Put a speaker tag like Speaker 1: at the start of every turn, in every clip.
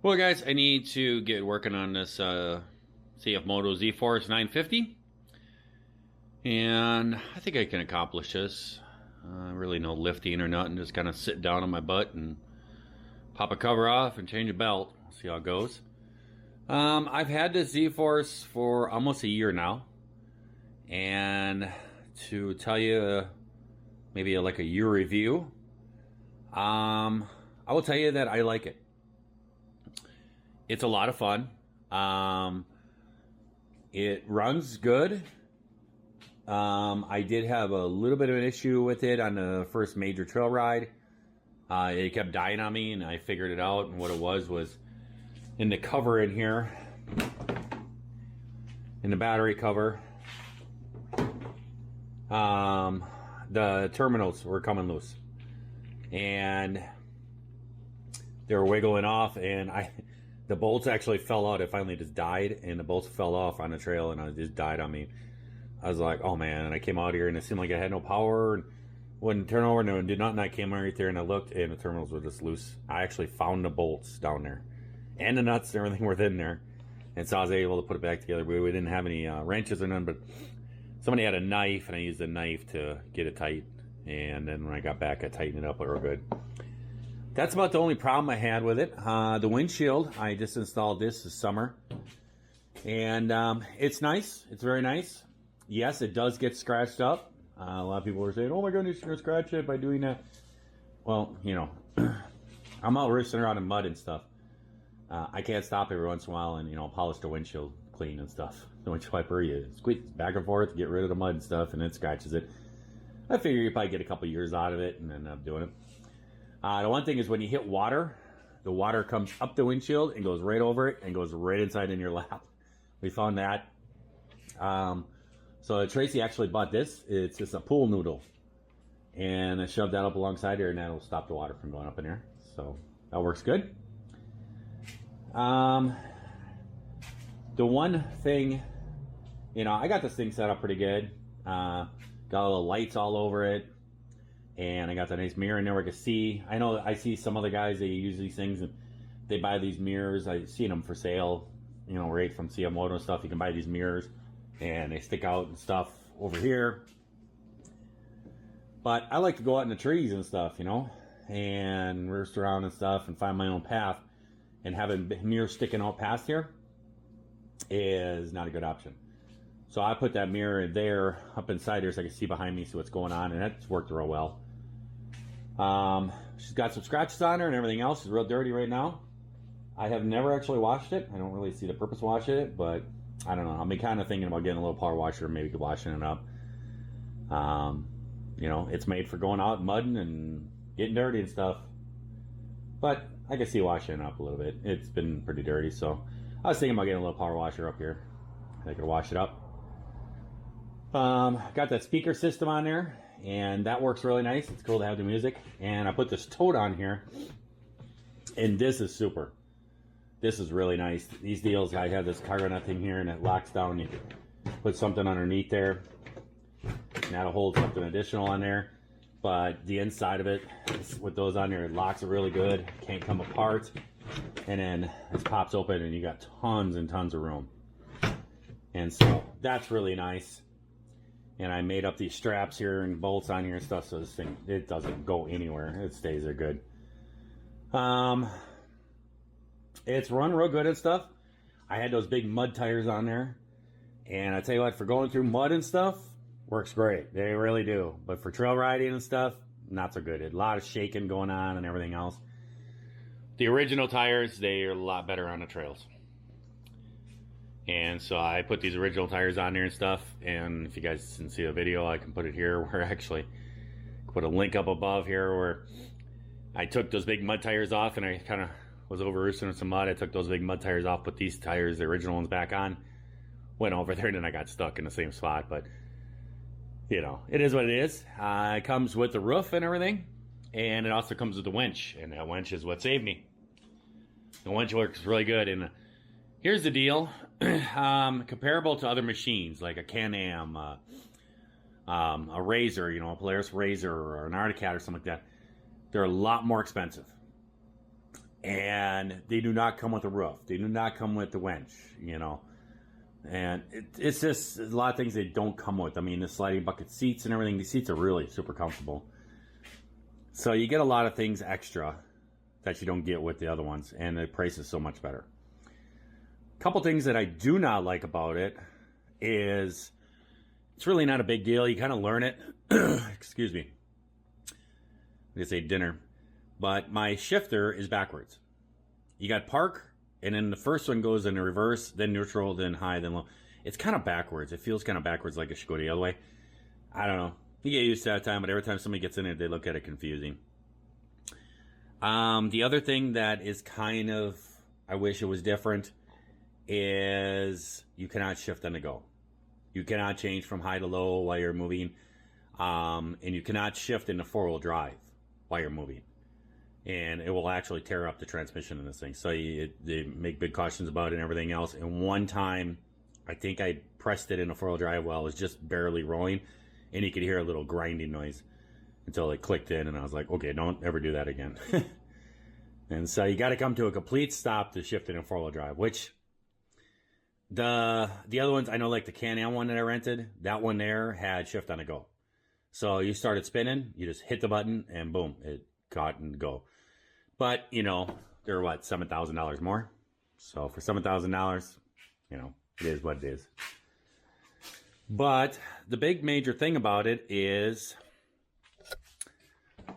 Speaker 1: Well, guys, I need to get working on this CF Moto ZForce 950, and I think I can accomplish this. Really no lifting or nothing, just kind of sit down on my butt and pop a cover off and change a belt. See how it goes. I've had this ZForce for almost a year now, and to tell you maybe like a year review, I will tell you that I like it. It's a lot of fun. It runs good. I did have a little bit of an issue with it on the first major trail ride. It kept dying on me, and I figured it out. And what it was in the cover in here, in the battery cover, the terminals were coming loose, and they were wiggling off, and the bolts actually fell out. It finally just died, and the bolts fell off on the trail, and it just died on me. I was like, oh man, and I came out here, and it seemed like I had no power, and wouldn't turn over, no, did not, and I came right there, and I looked, and the terminals were just loose. I actually found the bolts down there, and the nuts and everything were in there, and so I was able to put it back together. We didn't have any wrenches or none, but somebody had a knife, and I used a knife to get it tight, and then when I got back, I tightened it up, but we're good. That's about the only problem I had with it. The windshield, I just installed this summer, and it's nice. It's very nice. Yes, it does get scratched up. A lot of people are saying, oh my goodness, you're going to scratch it by doing that. Well, you know, I'm out racing around in mud and stuff. I can't stop every once in a while and, you know, polish the windshield clean and stuff. The windshield wiper, you squeeze back and forth, get rid of the mud and stuff, and it scratches it. I figure you probably get a couple years out of it and end up doing it. The one thing is when you hit water, the water comes up the windshield and goes right over it and goes right inside in your lap. We found that. So Tracy actually bought this. It's just a pool noodle. And I shoved that up alongside here, and that'll stop the water from going up in here. So that works good. The one thing, you know, I got this thing set up pretty good. Got little lights all over it. And I got the nice mirror in there where I can see. I know I see some other guys, they use these things and they buy these mirrors. I've seen them for sale, you know, right from CF Moto and stuff. You can buy these mirrors and they stick out and stuff over here. But I like to go out in the trees and stuff, you know, and roost around and stuff and find my own path. And having mirrors sticking out past here is not a good option. So I put that mirror in there, up inside here, so I can see behind me, see what's going on, and that's worked real well. She's got some scratches on her and everything else. She's real dirty right now. I have never actually washed it. I don't really see the purpose of washing it, but I don't know. I'm kind of thinking about getting a little power washer, maybe washing it up. You know, it's made for going out mudding and getting dirty and stuff. But I can see washing it up a little bit. It's been pretty dirty, so I was thinking about getting a little power washer up here. I could wash it up. Got that speaker system on there, and that works really nice. It's cool to have the music. And I put this tote on here, and this is super. This is really nice. These deals, I have this cargo nut thing here, and it locks down. You put something underneath there, and that'll hold something additional on there. But the inside of it, with those on there, it locks it really good. Can't come apart. And then it pops open, and you got tons and tons of room. And so that's really nice. And I made up these straps here and bolts on here and stuff, so this thing, it doesn't go anywhere. It stays there good. It's run real good and stuff. I had those big mud tires on there. And I tell you what, for going through mud and stuff, works great. They really do. But for trail riding and stuff, not so good. A lot of shaking going on and everything else. The original tires, they are a lot better on the trails. And so I put these original tires on there and stuff, and if you guys didn't see the video, I can put it here, where I actually put a link up above here where I took those big mud tires off, and I kind of was over roosting in some mud. I took those big mud tires off, put these tires, the original ones, back on, went over there, and then I got stuck in the same spot. But you know, it is what it is. It comes with the roof and everything, and it also comes with the winch, and that winch is what saved me. The winch works really good. And here's the deal. Comparable to other machines like a Can-Am, a Razor, you know, a Polaris Razor or an Arctic Cat or something like that, they're a lot more expensive. and they do not come with a roof. They do not come with the winch, you know. And it's just a lot of things they don't come with. I mean, the sliding bucket seats and everything, these seats are really super comfortable. So you get a lot of things extra that you don't get with the other ones, and the price is so much better. A couple things that I do not like about it is it's really not a big deal. You kind of learn it. Excuse me. I just ate dinner. But my shifter is backwards. You got park, and then the first one goes in the reverse, then neutral, then high, then low. It's kind of backwards. It feels kind of backwards, like it should go the other way. I don't know. You get used to that time, but every time somebody gets in it, they look at it confusing. The other thing that is kind of, I wish it was different, is you cannot shift on the go. You cannot change from high to low while you're moving. And you cannot shift into four-wheel drive while you're moving. And it will actually tear up the transmission in this thing. So they make big cautions about it and everything else. And one time, I think I pressed it in a four-wheel drive while it was just barely rolling. And you could hear a little grinding noise until it clicked in. And I was like, okay, don't ever do that again. And so you got to come to a complete stop to shift it in four-wheel drive, which the other ones, I know, like the Can-Am one that I rented, that one there had shift on a go. So you started spinning, you just hit the button, and boom, it caught and go. But, you know, they're what, $7,000 more? So for $7,000, you know, it is what it is. But the big major thing about it is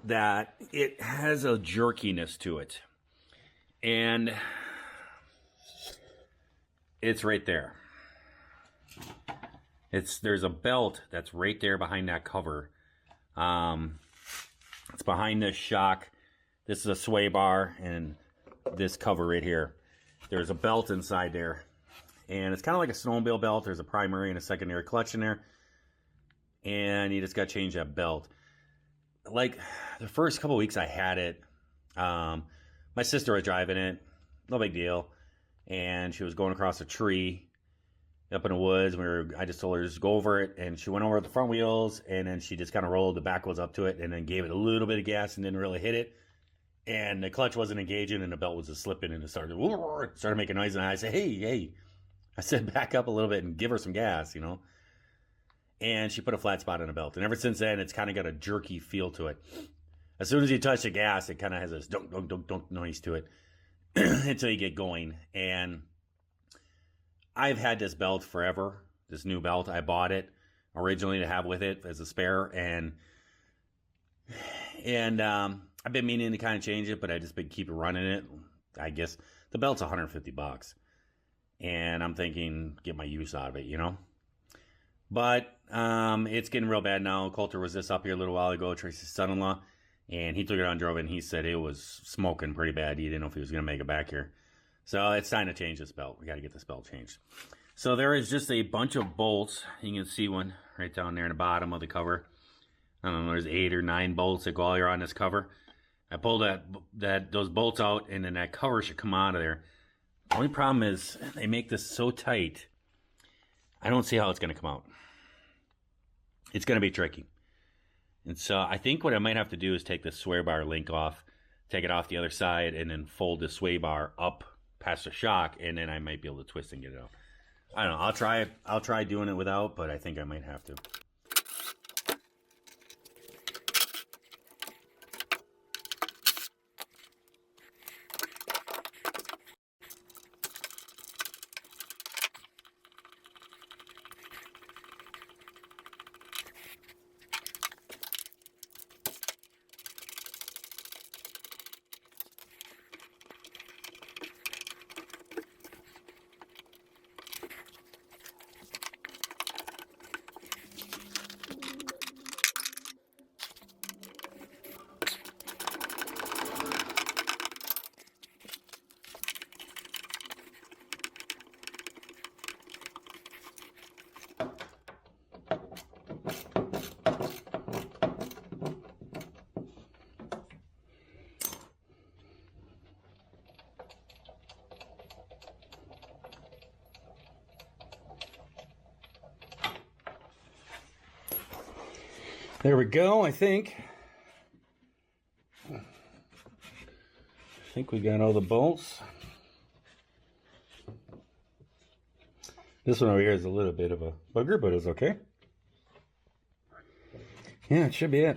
Speaker 1: that it has a jerkiness to it. And it's right there. There's a belt that's right there behind that cover. It's behind this shock. This is a sway bar, and this cover right here. There's a belt inside there. And it's kind of like a snowmobile belt. There's a primary and a secondary clutch in there. And you just got to change that belt. Like, the first couple weeks I had it, my sister was driving it. No big deal. And she was going across a tree up in the woods. I just told her to just go over it. And she went over the front wheels. And then she just kind of rolled the back wheels up to it. And then gave it a little bit of gas and didn't really hit it. And the clutch wasn't engaging. And the belt was just slipping. And it started making noise. And I said, hey. I said, back up a little bit and give her some gas, you know. And she put a flat spot on the belt. And ever since then, it's kind of got a jerky feel to it. As soon as you touch the gas, it kind of has this dunk, dunk, dunk, dunk noise to it until you get going. And I've had this belt forever, this new belt. I bought it originally to have with it as a spare. And I've been meaning to kind of change it, but I just been keep running it. I guess the belt's $150. And I'm thinking, get my use out of it, you know. But it's getting real bad now. Coulter was just up here a little while ago, Tracy's son-in-law, and he took it on, drove it, and he said it was smoking pretty bad. He didn't know if he was going to make it back here. So it's time to change this belt. We got to get this belt changed. So there is just a bunch of bolts. You can see one right down there in the bottom of the cover. I don't know, there's 8 or 9 bolts that go all around this cover. I pulled those bolts out, and then that cover should come out of there. The only problem is they make this so tight, I don't see how it's going to come out. It's going to be tricky. And so I think what I might have to do is take the sway bar link off, take it off the other side, and then fold the sway bar up past the shock, and then I might be able to twist and get it out. I don't know. I'll try doing it without, but I think I might have to. There we go, I think. think we got all the bolts. This one over here is a little bit of a bugger, but it's okay. Yeah, it should be it.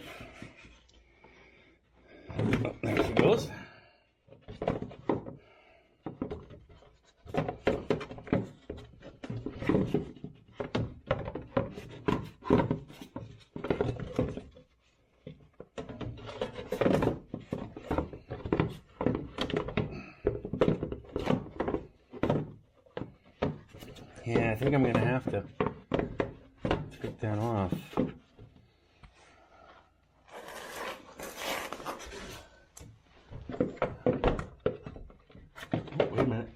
Speaker 1: Oh, there she goes. Yeah, I think I'm gonna have to take that off. Oh, wait a minute.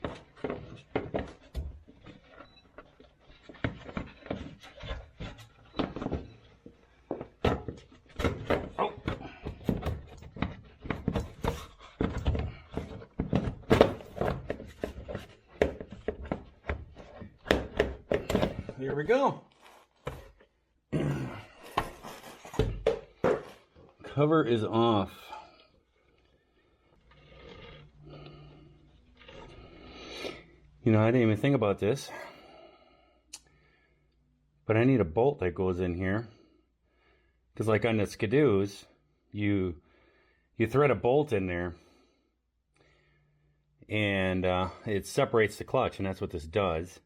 Speaker 1: Oh. Here we go. Cover is off. You know, I didn't even think about this, but I need a bolt that goes in here, because like on the skidoos, you thread a bolt in there, and it separates the clutch, and that's what this does.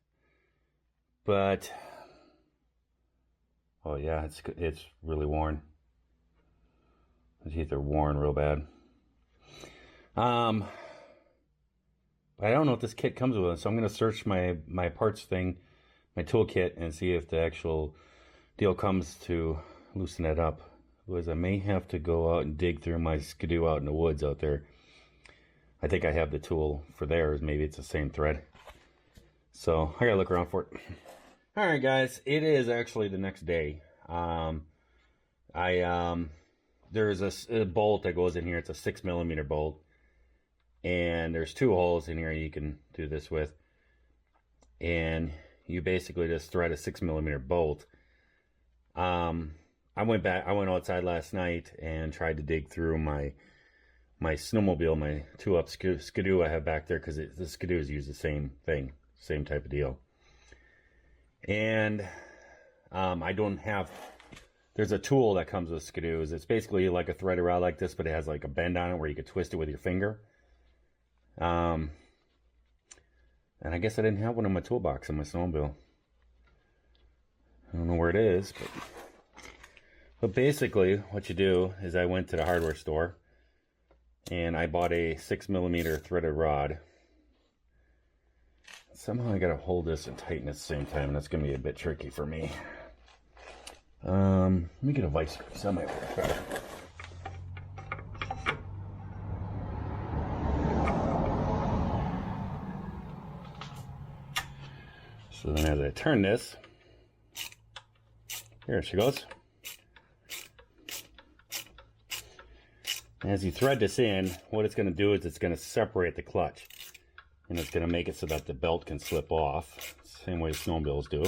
Speaker 1: But oh yeah, it's really worn. The teeth are worn real bad. But I don't know what this kit comes with, so I'm gonna search my parts thing, my toolkit, and see if the actual deal comes to loosen it up. Otherwise, I may have to go out and dig through my skidoo out in the woods out there. I think I have the tool for theirs. Maybe it's the same thread. So I gotta look around for it. All right, guys, it is actually the next day. There's a bolt that goes in here. It's a 6mm bolt, and there's 2 holes in here you can do this with, and you basically just thread a 6mm bolt. I went outside last night and tried to dig through my snowmobile, my 2-up skidoo I have back there, because the skidoos use the same thing, same type of deal. And I don't have, there's a tool that comes with skidoos. It's basically like a threaded rod like this, but it has like a bend on it where you could twist it with your finger. And I guess I didn't have one in my toolbox in my snowmobile. I don't know where it is, but basically what you do is I went to the hardware store and I bought a 6mm threaded rod. Somehow I gotta hold this and tighten at the same time, and that's gonna be a bit tricky for me. Let me get a vice grip, so that might work better. So then as I turn this, here she goes. As you thread this in, what it's gonna do is it's gonna separate the clutch. And it's going to make it so that the belt can slip off, same way snowmobiles do.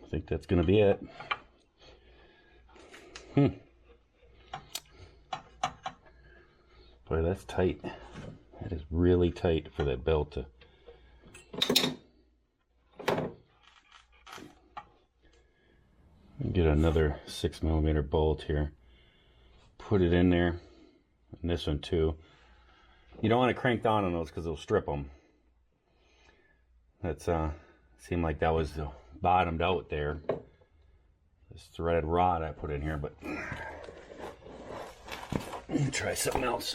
Speaker 1: I think that's going to be it. Boy, that's tight. That is really tight for that belt to... Get another 6mm bolt here, put it in there, and this one too. You don't want to crank down on those because it'll strip them. That's seemed like that was bottomed out there. This threaded rod I put in here, but let me try something else.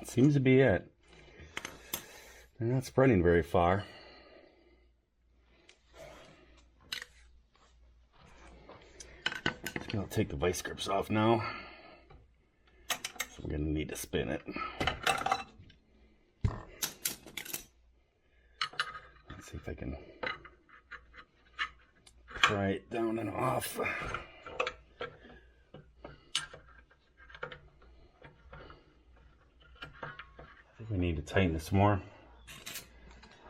Speaker 1: Seems to be it. They're not spreading very far. I'll take the vice grips off now. So we're gonna need to spin it. Let's see if I can pry it down and off. I think we need to tighten this more.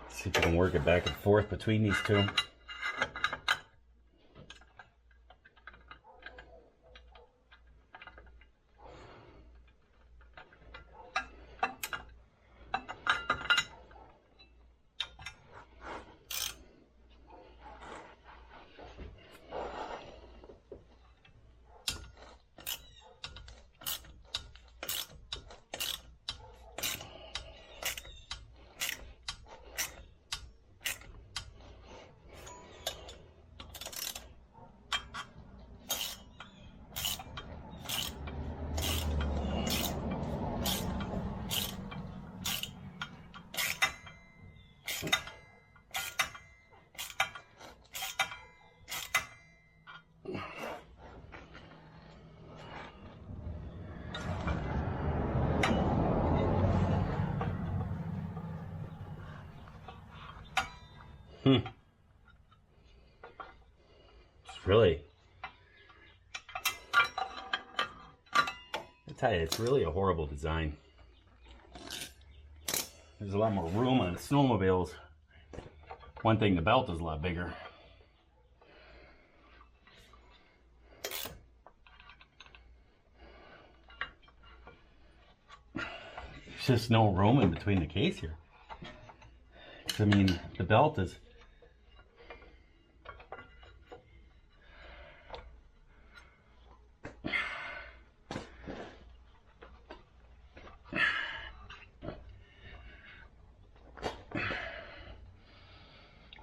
Speaker 1: See if we can work it back and forth between these two. It's really, I tell you, it's really a horrible design. There's a lot more room on the snowmobiles. One thing, the belt is a lot bigger. There's just no room in between the case here. I mean, the belt is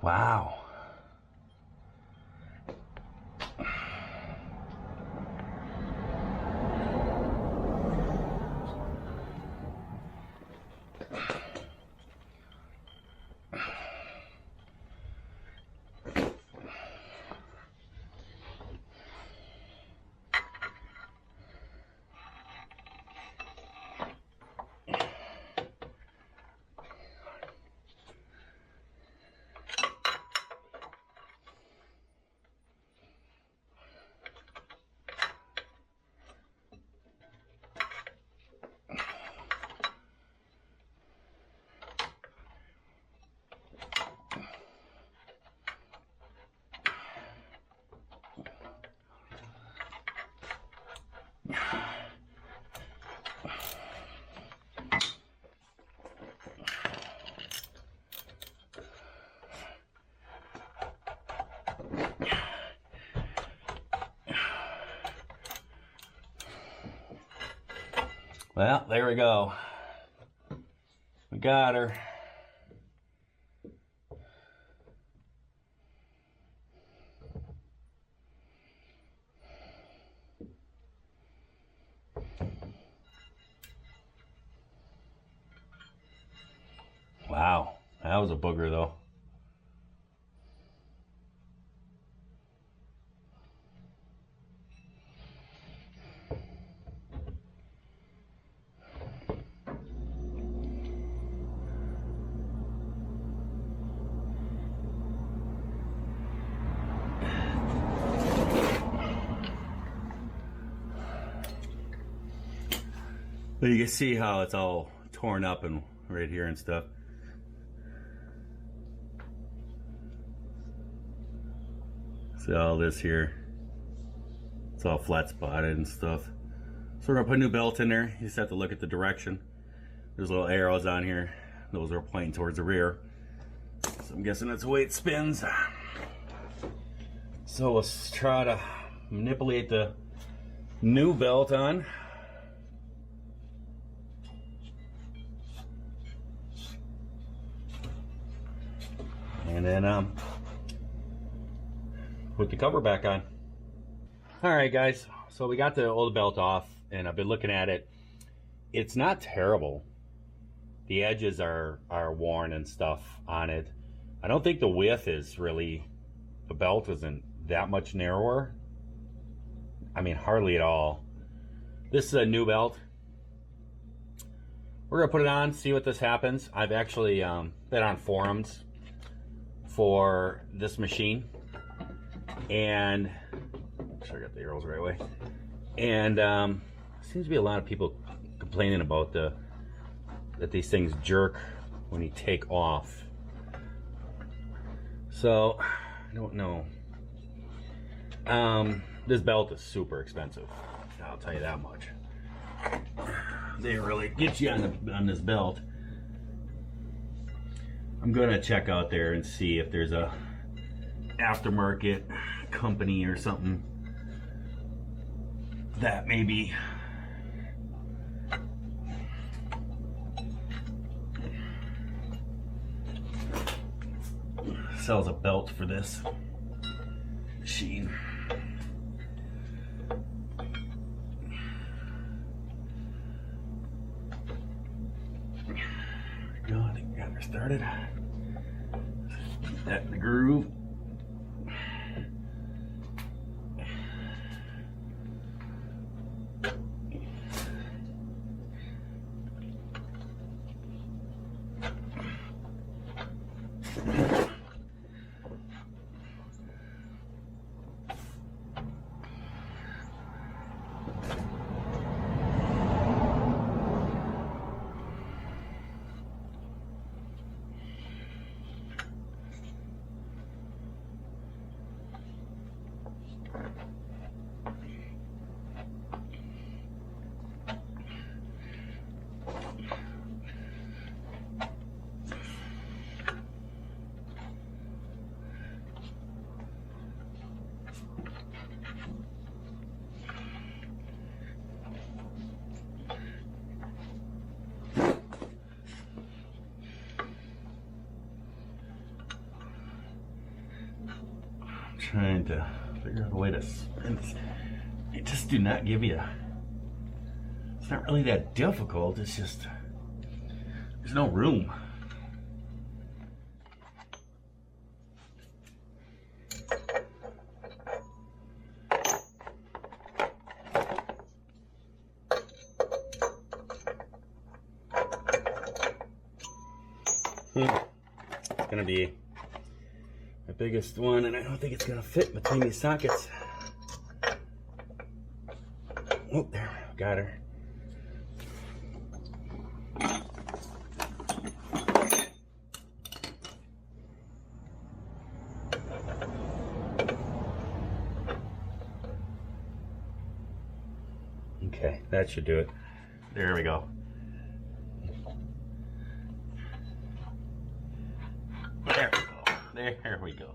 Speaker 1: wow. Well, there we go. We got her. Wow, that was a booger though. But you can see how it's all torn up and right here and stuff. See all this here. It's all flat spotted and stuff. So we're gonna put a new belt in there. You just have to look at the direction. There's little arrows on here. Those are pointing towards the rear. So I'm guessing that's the way it spins. So let's try to manipulate the new belt on. And then put the cover back on. All right, guys. So we got the old belt off, and I've been looking at it. It's not terrible. the edges are worn and stuff on it. I don't think the width is really, the belt isn't that much narrower. I mean, hardly at all. This is a new belt. We're gonna put it on, see what this happens. I've actually been on forums for this machine, and make sure I got the arrows the right way. And seems to be a lot of people complaining about that these things jerk when you take off. So I don't know. This belt is super expensive, I'll tell you that much. They really get you on this belt. I'm gonna check out there and see if there's a aftermarket company or something that maybe sells a belt for this machine. Go, I think we got her started. Keep that in the groove. Trying to figure out a way to spin this. They just do not give you. It's not really that difficult. It's just there's no room. It's gonna be the biggest one, and I don't think it's gonna fit between these sockets. Oh, there, got her. Okay, that should do it. There we go. There we go.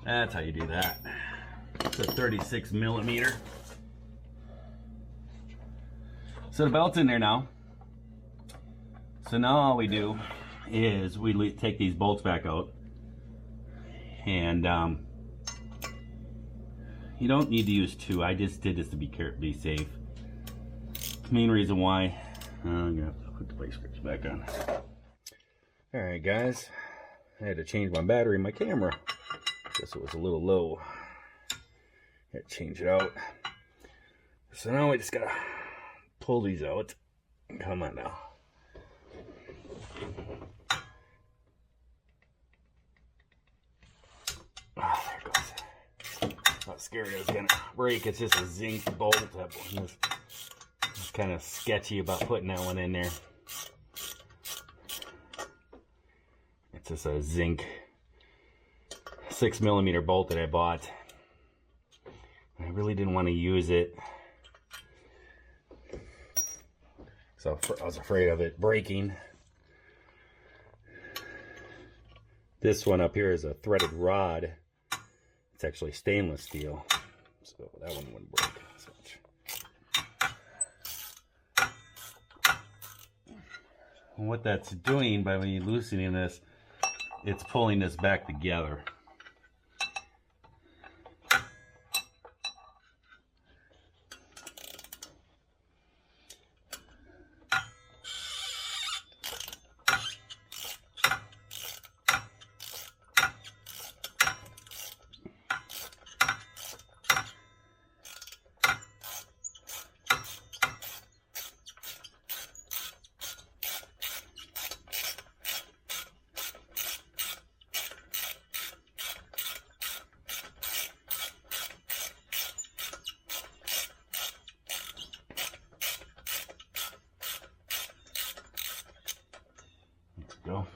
Speaker 1: That's how you do that. It's a 36 millimeter. So the belt's in there now. So now all we do is we take these bolts back out, and you don't need to use two. I just did this to be safe. The main reason why I'm gonna have to put the brake grips back on. All right, guys. I had to change my battery in my camera. Guess it was a little low. Had to change it out. So now we just gotta pull these out. Come on now. Oh, there it goes. I was scared it was gonna break. It's just a zinc bolt. That one was kind of sketchy about putting that one in there. It's just a zinc 6 millimeter bolt that I bought. I really didn't want to use it, so I was afraid of it breaking. This one up here is a threaded rod. It's actually stainless steel, so that one wouldn't break as much. And what that's doing by me loosening this, it's pulling this back together. go.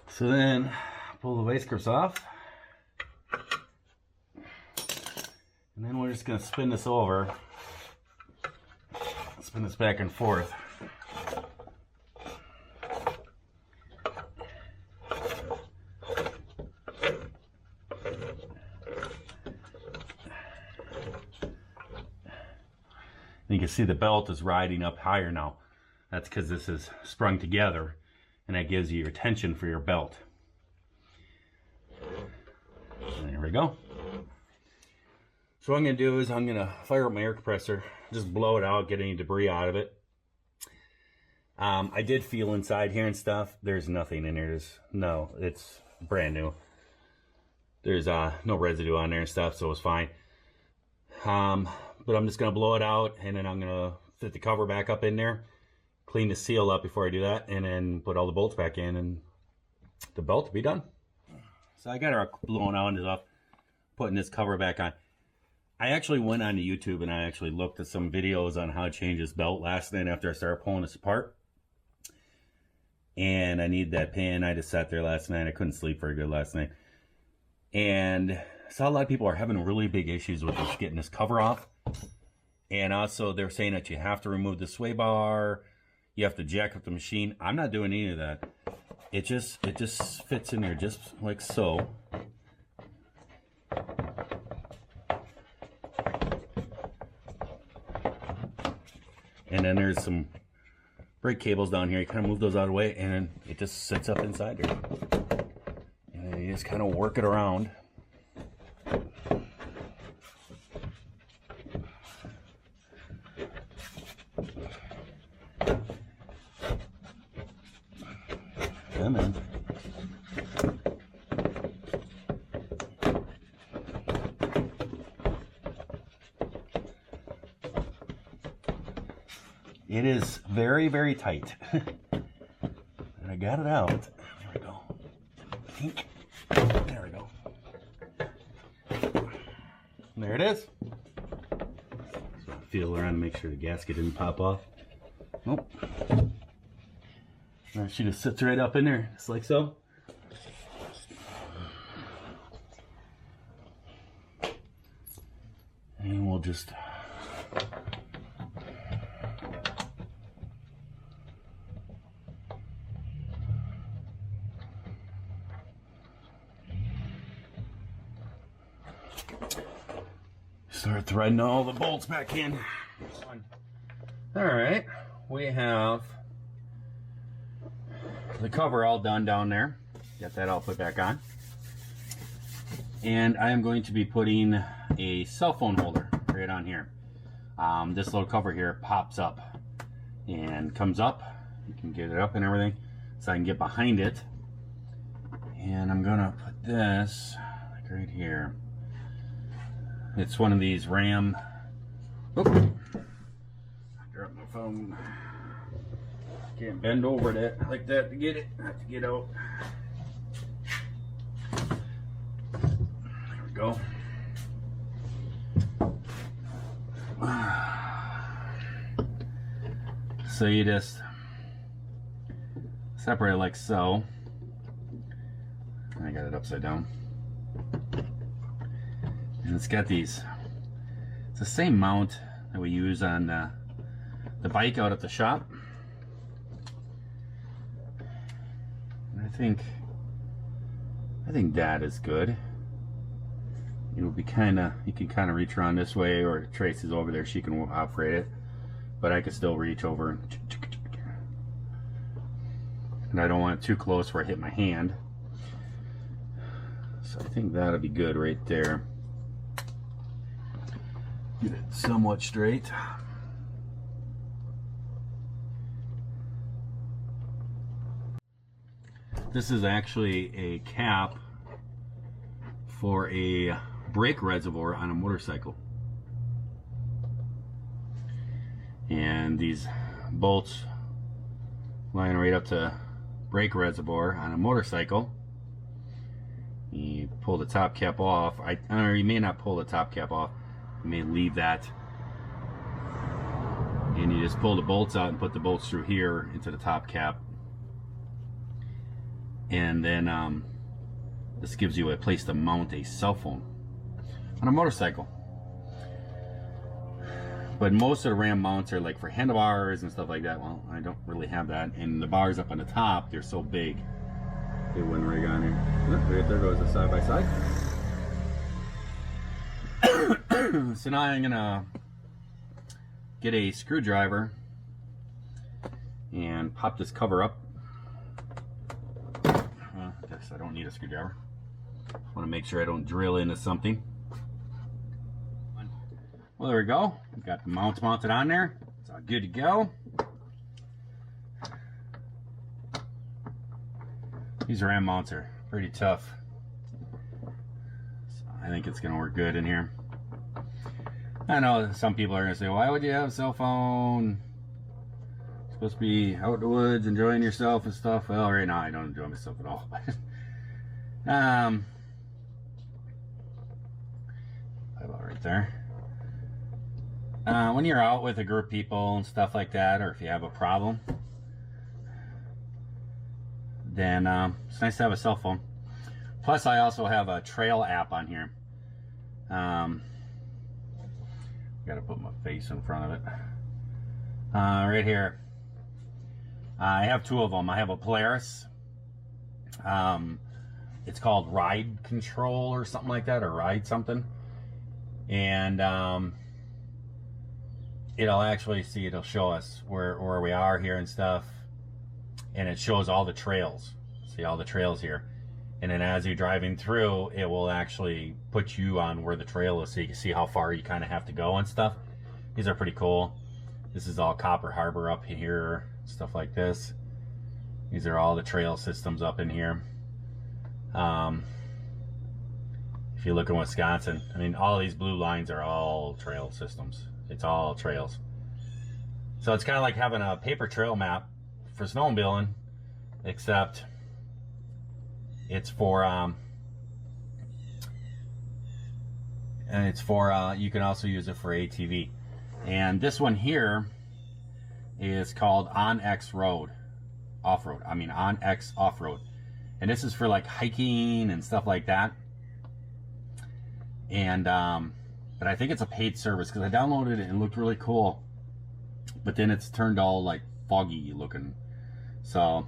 Speaker 1: So then pull the vice grips off, and then we're just going to spin this over, spin this back and forth. You can see the belt is riding up higher now. That's because this is sprung together, and that gives you your tension for your belt. There we go. So what I'm going to do is I'm going to fire up my air compressor, just blow it out, get any debris out of it. I did feel inside here and stuff. There's nothing in there. It's brand new. There's no residue on there and stuff, so it's fine. But I'm just going to blow it out, and then I'm going to fit the cover back up in there, clean the seal up before I do that, and then put all the bolts back in, and the belt will be done. So I got her blown out and stuff, putting this cover back on. I actually went on to YouTube and I actually looked at some videos on how to change this belt last night after I started pulling this apart. And I need that pin. I just sat there last night. I couldn't sleep very good last night. And I saw a lot of people are having really big issues with this, getting this cover off. And also they're saying that you have to remove the sway bar. You have to jack up the machine. I'm not doing any of that. It just fits in there just like so. And then there's some brake cables down here. You kind of move those out of the way, and then it just sits up inside there. And then you just kind of work it around. Come in. It is very, very tight. And I got it out. There we go. Pink. There we go. And there it is. Feel around to make sure the gasket didn't pop off. Nope. She just sits right up in there, just like so. And we'll just start threading all the bolts back in. All right, we have the cover all done down there. Get that all put back on. And I am going to be putting a cell phone holder right on here. This little cover here pops up and comes up. You can get it up and everything, so I can get behind it. And I'm gonna put this like right here. It's one of these RAM. Oop. I dropped my phone. Can't bend over that like that to get it. I have to get out. There we go. So you just separate it like so. I got it upside down. And it's got these. It's the same mount that we use on the bike out at the shop. And I think that is good. It will be you can kind of reach around this way, or Tracy's over there, she can operate it. But I can still reach over. And I don't want it too close where I hit my hand. So I think that'll be good right there. Get it somewhat straight. This is actually a cap for a brake reservoir on a motorcycle. And these bolts line right up to brake reservoir on a motorcycle. You pull the top cap off. Or you may not pull the top cap off. You may leave that. And you just pull the bolts out and put the bolts through here into the top cap. And then this gives you a place to mount a cell phone on a motorcycle. But most of the Ram mounts are like for handlebars and stuff like that. Well, I don't really have that. And the bars up on the top, they're so big. It wouldn't rig on here. Oh, right there goes the side by side. So now I'm gonna get a screwdriver and pop this cover up. I guess I don't need a screwdriver. I want to make sure I don't drill into something. Well, there we go. We've got the mounts mounted on there. It's all good to go. These Ram mounts are pretty tough. So I think it's going to work good in here. I know some people are going to say, why would you have a cell phone? You're supposed to be out in the woods enjoying yourself and stuff. Well, right now I don't enjoy myself at all. About right there. When you're out with a group of people and stuff like that, or if you have a problem, then it's nice to have a cell phone. Plus, I also have a trail app on here. Got to put my face in front of it. Right here. I have two of them. I have a Polaris. It's called Ride Control or something like that, or Ride something. And it'll show us where we are here and stuff, and it shows all the trails. See all the trails here, and then as you're driving through, it will actually put you on where the trail is, so you can see how far you kind of have to go and stuff. These are pretty cool. This is all Copper Harbor up here, stuff like this. These are all the trail systems up in here. If you look in Wisconsin, I mean, all these blue lines are all trail systems. It's all trails. So it's kind of like having a paper trail map for snowmobiling, except it's for you can also use it for ATV. And this one here is called OnX Road, off-road. I mean OnX off-road. And this is for like hiking and stuff like that. And but I think it's a paid service because I downloaded it and it looked really cool. But then it's turned all like foggy looking. So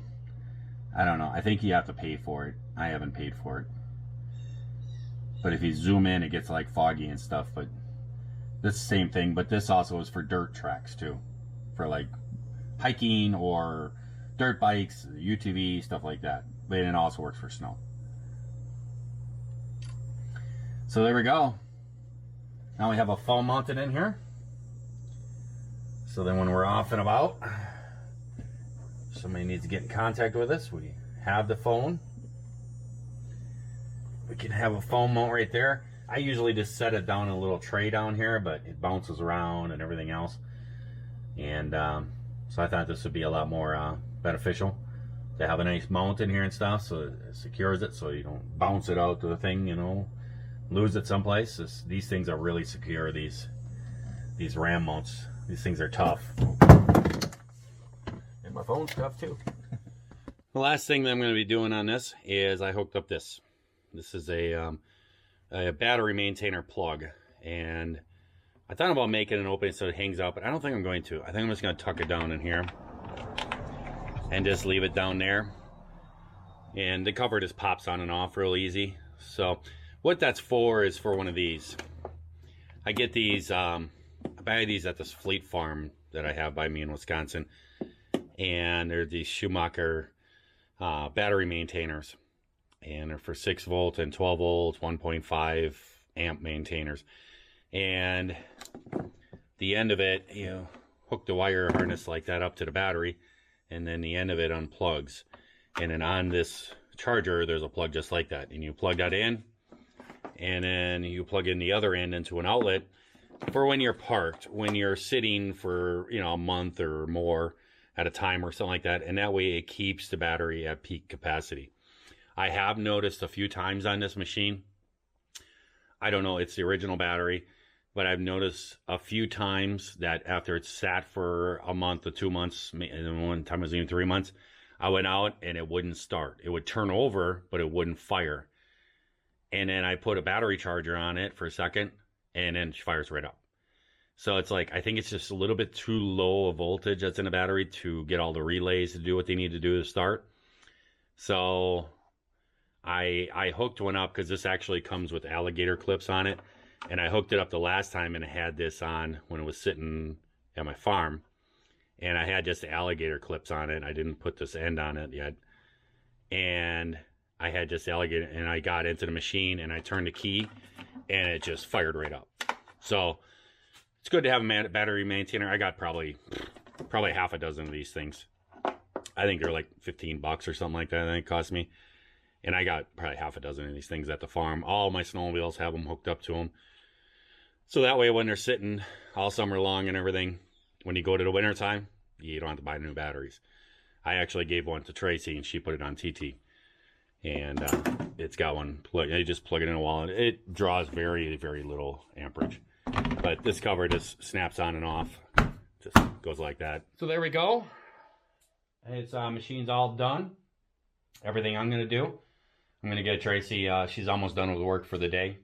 Speaker 1: I don't know. I think you have to pay for it. I haven't paid for it. But if you zoom in, it gets like foggy and stuff. But this same thing. But this also is for dirt tracks too, for like hiking or dirt bikes, UTV, stuff like that. But it also works for snow. So there we go. Now we have a phone mounted in here. So then when we're off and about, somebody needs to get in contact with us, we have the phone. We can have a phone mount right there. I usually just set it down in a little tray down here, but it bounces around and everything else. And so I thought this would be a lot more beneficial to have a nice mount in here and stuff, so it secures it so you don't bounce it out to the thing, you know, lose it someplace. These things are really secure, these Ram mounts. These things are tough. And my phone's tough too. The last thing that I'm going to be doing on this is I hooked up this. This is a battery maintainer plug. And I thought about making an opening so it hangs out, but I don't think I'm going to. I think I'm just going to tuck it down in here and just leave it down there. And the cover just pops on and off real easy. So what that's for is for one of these. I get these, I buy these at this Fleet Farm that I have by me in Wisconsin. And they're these Schumacher battery maintainers. And they're for 6 volt and 12 volt, 1.5 amp maintainers. And the end of it, you hook the wire harness like that up to the battery. And then the end of it unplugs. And then on this charger, there's a plug just like that. And you plug that in. And then you plug in the other end into an outlet for when you're parked, when you're sitting for, you know, a month or more at a time or something like that. And that way it keeps the battery at peak capacity. I have noticed a few times on this machine, I don't know, it's the original battery, but I've noticed a few times that after it's sat for a month or 2 months, and one time it was even 3 months, I went out and it wouldn't start. It would turn over, but it wouldn't fire. And then I put a battery charger on it for a second, and then it fires right up. So it's like, I think it's just a little bit too low a voltage that's in the battery to get all the relays to do what they need to do to start. So I hooked one up, because this actually comes with alligator clips on it. And I hooked it up the last time, and I had this on when it was sitting at my farm. And I had just the alligator clips on it. I didn't put this end on it yet. And I had just alligator, and I got into the machine and I turned the key and it just fired right up. So it's good to have a battery maintainer. I got probably half a dozen of these things. I think they're like 15 bucks or something like that. I think it cost me. And I got probably half a dozen of these things at the farm. All my snowmobiles have them hooked up to them. So that way when they're sitting all summer long and everything, when you go to the winter time, you don't have to buy new batteries. I actually gave one to Tracy and she put it on TT. And it's got one plug. You just plug it in a wall. It draws very, very little amperage. But this cover just snaps on and off. Just goes like that. So there we go. It's machine's all done. Everything I'm gonna do. I'm gonna get Tracy. She's almost done with work for the day.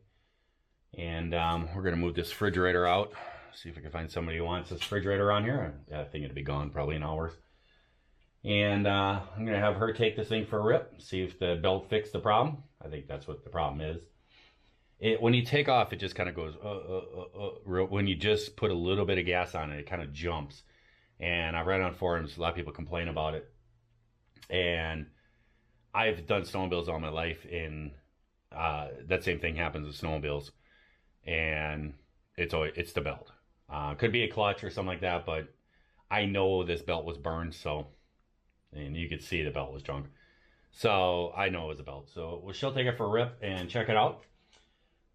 Speaker 1: And we're gonna move this refrigerator out. See if I can find somebody who wants this refrigerator on here. I think it'll be gone probably in hours. And I'm going to have her take this thing for a rip, see if the belt fixed the problem. I think that's what the problem is. When you take off, it just kind of goes, when you just put a little bit of gas on it, it kind of jumps. And I've read on forums, a lot of people complain about it. And I've done snowmobiles all my life, and that same thing happens with snowmobiles. And it's the belt. Could be a clutch or something like that, but I know this belt was burned, so... And you could see the belt was junk. So I know it was a belt. So she'll take it for a rip and check it out.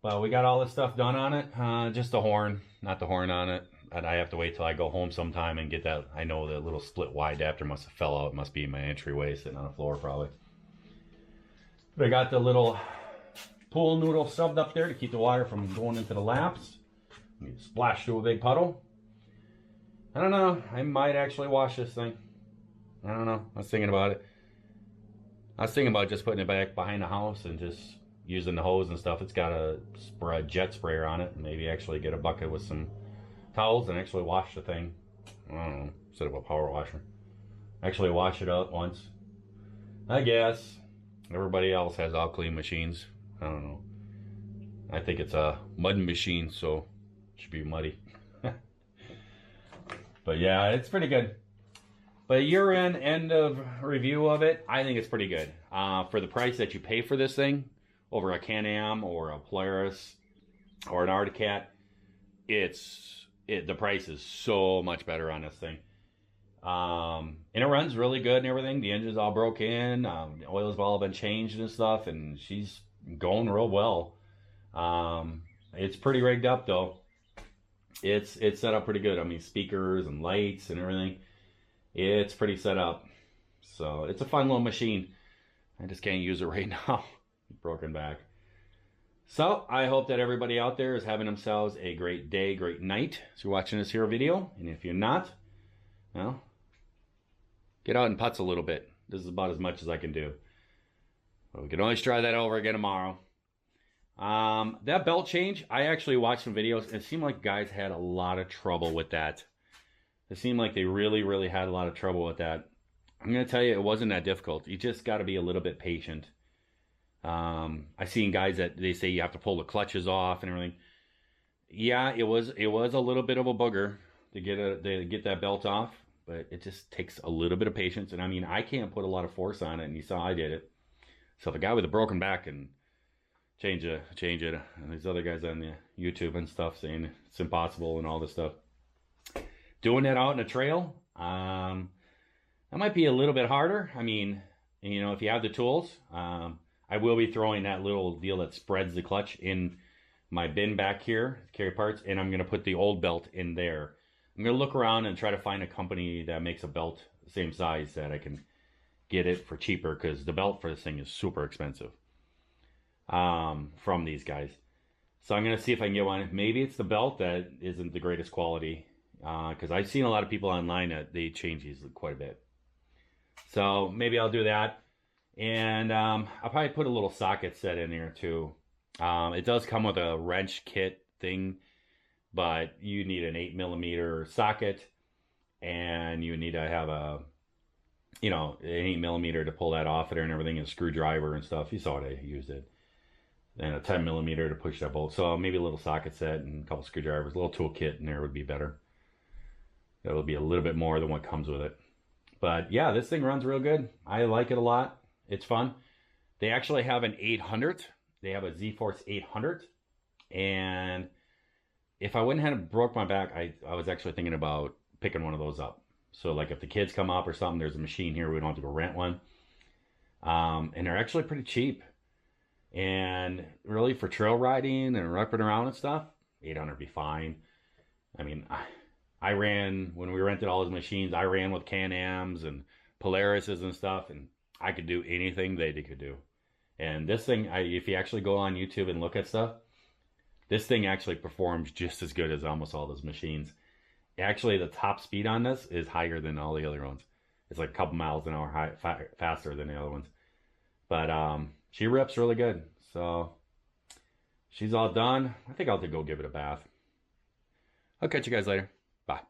Speaker 1: But we got all this stuff done on it. Just the horn, not the horn on it. And I have to wait till I go home sometime and get that. I know the little split Y adapter must have fell out. It must be in my entryway sitting on the floor probably. But I got the little pool noodle subbed up there to keep the water from going into the laps. You splash through a big puddle. I don't know. I might actually wash this thing. I don't know. I was thinking about it. I was thinking about just putting it back behind the house and just using the hose and stuff. It's got a jet sprayer on it. And maybe actually get a bucket with some towels and actually wash the thing. I don't know. Instead of a power washer. Actually wash it out once. I guess. Everybody else has all clean machines. I don't know. I think it's a mud machine, so it should be muddy. But yeah, it's pretty good. But year-end end of review of it, I think it's pretty good. For the price that you pay for this thing, over a Can-Am or a Polaris or an Arctic Cat, the price is so much better on this thing. And it runs really good and everything. The engine's all broke in, the oil's all been changed and stuff, and she's going real well. It's pretty rigged up though. It's set up pretty good. I mean, speakers and lights and everything. It's pretty set up. So it's a fun little machine. I just can't use it right now. Broken back. So I hope that everybody out there is having themselves a great day, great night as you're watching this here video. And if you're not, well, get out and putz a little bit. This is about as much as I can do. But we can always try that over again tomorrow. That belt change, I actually watched some videos and it seemed like guys had a lot of trouble with that. It seemed like they really, really had a lot of trouble with that. I'm going to tell you, it wasn't that difficult. You just got to be a little bit patient. I've seen guys that they say you have to pull the clutches off and everything. Yeah, it was a little bit of a booger to get that belt off, but it just takes a little bit of patience. And I mean, I can't put a lot of force on it, and you saw I did it. So if a guy with a broken back can change it, and there's other guys on the YouTube and stuff saying it's impossible and all this stuff. Doing that out in a trail, that might be a little bit harder. I mean, you know, if you have the tools, I will be throwing that little deal that spreads the clutch in my bin back here, carry parts, and I'm going to put the old belt in there. I'm going to look around and try to find a company that makes a belt the same size that I can get it for cheaper because the belt for this thing is super expensive from these guys. So I'm going to see if I can get one. Maybe it's the belt that isn't the greatest quality because I've seen a lot of people online that they change these quite a bit. So maybe I'll do that. And I'll probably put a little socket set in here too. It does come with a wrench kit thing, but you need an 8mm socket, and you need to have a, you know, an 8mm to pull that off of there and everything, and a screwdriver and stuff. You saw it, I used it. And a 10mm to push that bolt. So maybe a little socket set and a couple screwdrivers, a little tool kit in there would be better. That would be a little bit more than what comes with it. But yeah, this thing runs real good. I like it a lot. It's fun. They actually have an 800. They have a ZForce 800. And if I wouldn't have broke my back, I was actually thinking about picking one of those up. So like if the kids come up or something, there's a machine here. We don't have to go rent one. And they're actually pretty cheap. And really for trail riding and ripping around and stuff, 800 would be fine. I mean, I ran, when we rented all those machines, I ran with Can-Ams and Polarises and stuff, and I could do anything they could do. And this thing, if you actually go on YouTube and look at stuff, this thing actually performs just as good as almost all those machines. Actually, the top speed on this is higher than all the other ones. It's like a couple miles an hour faster than the other ones. But she rips really good. So she's all done. I think I'll have to go give it a bath. I'll catch you guys later. Bye.